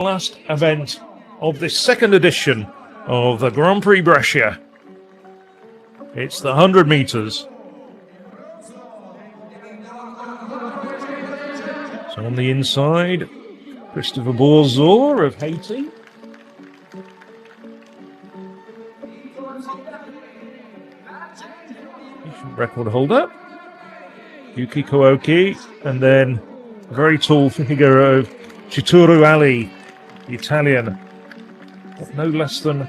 last event of this second edition of the Grand Prix Brescia. It's the 100 metres. So on the inside, Christopher Borzor of Haiti. Record holder. Yuki Koike, and then a very tall figure of Chituru Ali, the Italian. No less than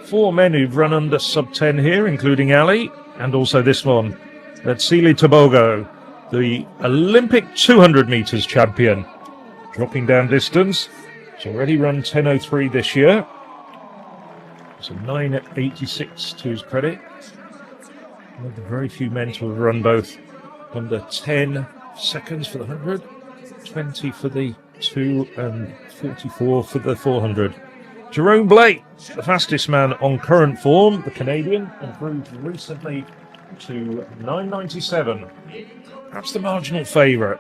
4 men who've run under sub-10 here, including Ali, and also this one, Letsile Tebogo, the Olympic 200 metres champion. Dropping down distance. He's already run 10:03 this year. It's a 9:86 to his credit. One of the very few men to have run both under 10 seconds for the 100, 20 for the 2 and 44 for the 400. Jerome Blake, the fastest man on current form, the Canadian, improved recently to 9:97. Perhaps the marginal favourite.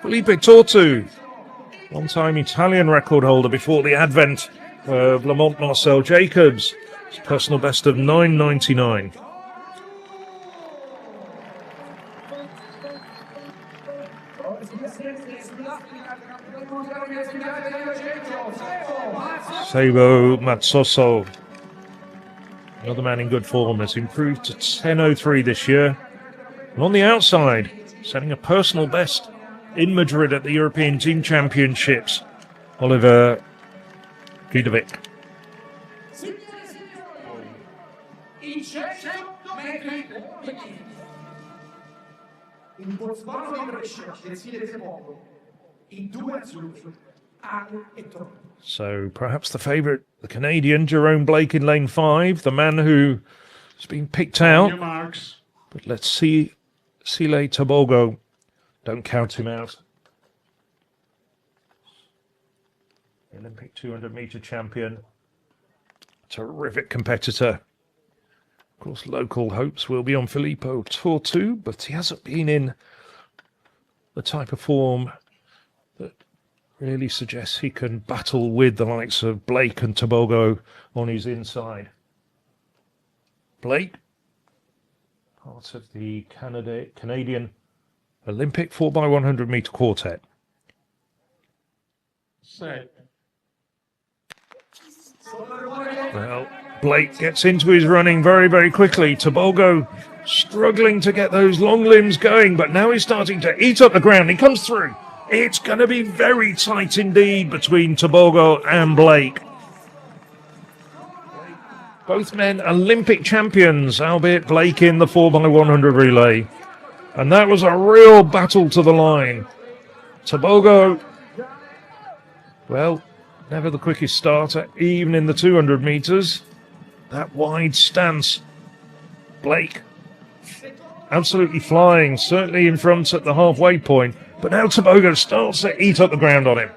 Filippo Tortu, one-time Italian record holder before the advent of Lamont Marcel Jacobs, his personal best of 9:99. Sebo Matsoso, another man in good form, has improved to 10:03 this year. And on the outside, setting a personal best in Madrid at the European Team Championships, Oliver Gidovic. In Botswana di Brescia, Letsile Tebogo, in 2 azzurri, Ali e Tortu. So perhaps the favourite, the Canadian, Jerome Blake in lane 5, the man who has been picked out. But let's see, Letsile Tebogo, don't count him out. Olympic 200 metre champion, terrific competitor. Of course, local hopes will be on Filippo Tortu, but he hasn't been in the type of form that really suggests he can battle with the likes of Blake and Tebogo on his inside. Blake, part of the Canadian Olympic 4x100 metre quartet. Well, Blake gets into his running very, very quickly. Tebogo struggling to get those long limbs going, but now he's starting to eat up the ground. He comes through. It's going to be very tight indeed between Tebogo and Blake. Both men Olympic champions, albeit Blake in the 4x100 relay. And that was a real battle to the line. Tebogo, well, never the quickest starter, even in the 200 metres. That wide stance. Blake, absolutely flying, certainly in front at the halfway point. But now Tebogo starts to eat up the ground on him.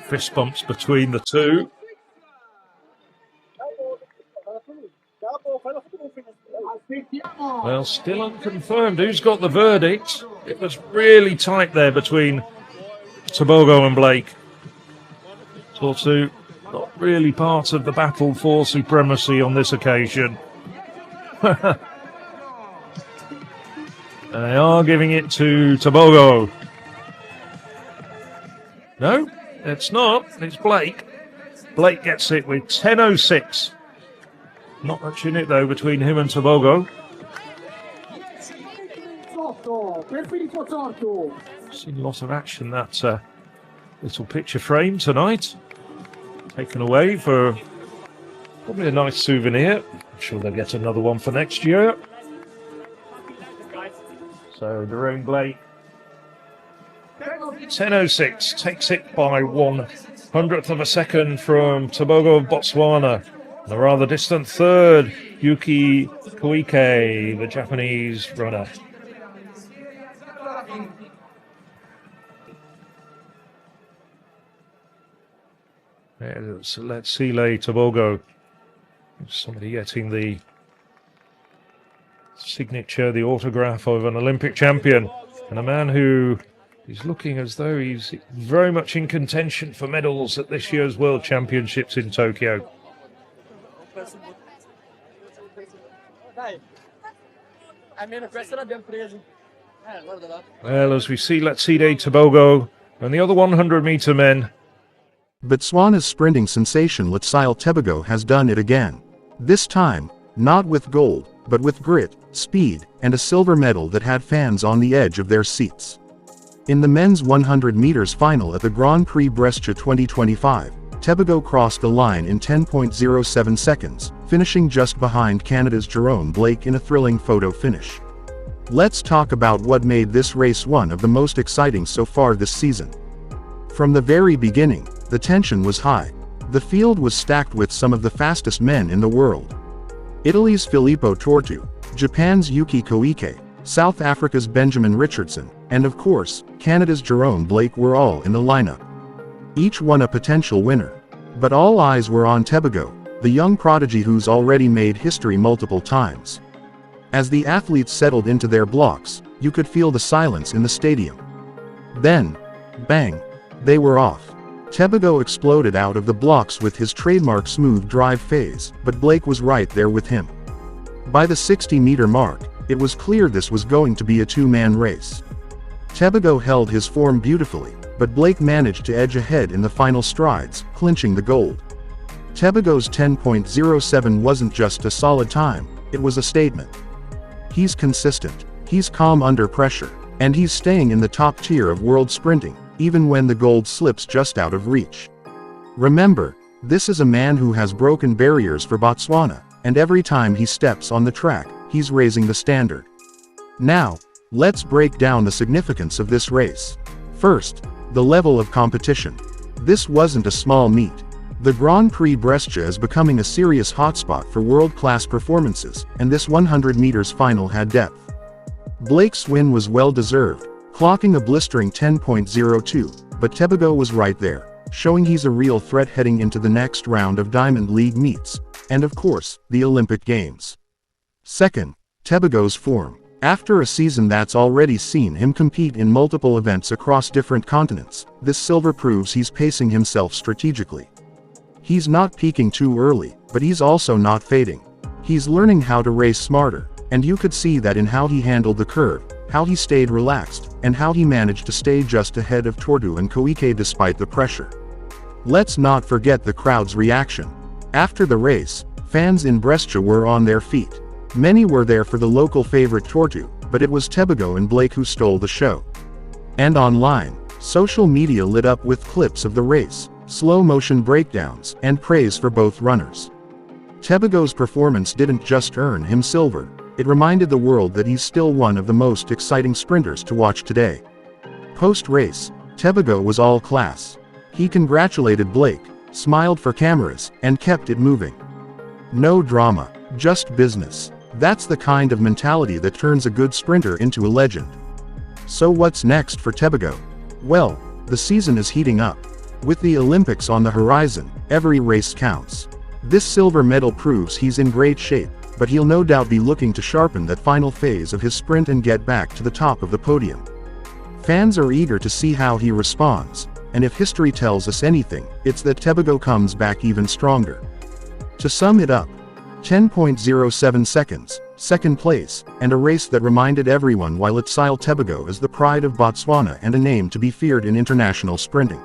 Fist bumps between the two. Well, still unconfirmed who's got the verdict. It was really tight there between Tebogo and Blake. Tortu not really part of the battle for supremacy on this occasion. They are giving it to Tebogo. No, it's not. It's Blake. Blake gets it with 10:06. Not much in it, though, between him and Tebogo. Seen lots of action, that little picture frame tonight. Taken away for probably a nice souvenir. I'm sure they'll get another one for next year. So, Jerome Blake, 10:06, takes it by 1/100th of a second from Tebogo of Botswana. A rather distant third, Yuki Koike, the Japanese runner. There's Letsile Tebogo. Somebody getting the signature, the autograph of an Olympic champion, and a man who is looking as though he's very much in contention for medals at this year's World Championships in Tokyo. Well, as we see Letsile Tebogo and the other 100-meter men. Botswana's sprinting sensation Letsile Tebogo has done it again. This time, not with gold, but with grit, speed, and a silver medal that had fans on the edge of their seats. In the men's 100 meters final at the Grand Prix BRESCIA 2025, Tebogo crossed the line in 10.07 seconds, finishing just behind Canada's Jerome Blake in a thrilling photo finish. Let's talk about what made this race one of the most exciting so far this season. From the very beginning, the tension was high. The field was stacked with some of the fastest men in the world. Italy's Filippo Tortu, Japan's Yuki Koike, South Africa's Benjamin Richardson, and of course, Canada's Jerome Blake were all in the lineup. Each one a potential winner. But all eyes were on Tebogo, the young prodigy who's already made history multiple times. As the athletes settled into their blocks, you could feel the silence in the stadium. Then, bang, they were off. Tebogo exploded out of the blocks with his trademark smooth drive phase, but Blake was right there with him. By the 60-meter mark, it was clear this was going to be a two-man race. Tebogo held his form beautifully, but Blake managed to edge ahead in the final strides, clinching the gold. Tebogo's 10.07 wasn't just a solid time, it was a statement. He's consistent, he's calm under pressure, and he's staying in the top tier of world sprinting, even when the gold slips just out of reach. Remember, this is a man who has broken barriers for Botswana, and every time he steps on the track, he's raising the standard. Now, let's break down the significance of this race. First, the level of competition. This wasn't a small meet. The Grand Prix BRESCIA is becoming a serious hotspot for world-class performances, and this 100 meters final had depth. Blake's win was well-deserved, clocking a blistering 10.02, but Tebogo was right there, showing he's a real threat heading into the next round of Diamond League meets, and of course, the Olympic Games. Second, Tebogo's form. After a season that's already seen him compete in multiple events across different continents, this silver proves he's pacing himself strategically. He's not peaking too early, but he's also not fading. He's learning how to race smarter, and you could see that in how he handled the curve, how he stayed relaxed, and how he managed to stay just ahead of Tortu and Koike despite the pressure. Let's not forget the crowd's reaction. After the race, fans in BRESCIA were on their feet. Many were there for the local favorite Tortu, but it was Tebogo and Blake who stole the show. And online, social media lit up with clips of the race, slow-motion breakdowns, and praise for both runners. Tebogo's performance didn't just earn him silver, it reminded the world that he's still one of the most exciting sprinters to watch today. Post-race, Tebogo was all class. He congratulated Blake, smiled for cameras, and kept it moving. No drama, just business. That's the kind of mentality that turns a good sprinter into a legend. So what's next for Tebogo? Well, the season is heating up. With the Olympics on the horizon, every race counts. This silver medal proves he's in great shape, but he'll no doubt be looking to sharpen that final phase of his sprint and get back to the top of the podium. Fans are eager to see how he responds, and if history tells us anything, it's that Tebogo comes back even stronger. To sum it up, 10.07 seconds, second place, and a race that reminded everyone why Letsile Tebogo is the pride of Botswana and a name to be feared in international sprinting.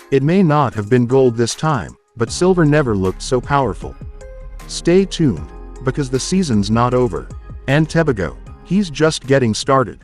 It may not have been gold this time, but silver never looked so powerful. Stay tuned, because the season's not over. And Tebogo, he's just getting started.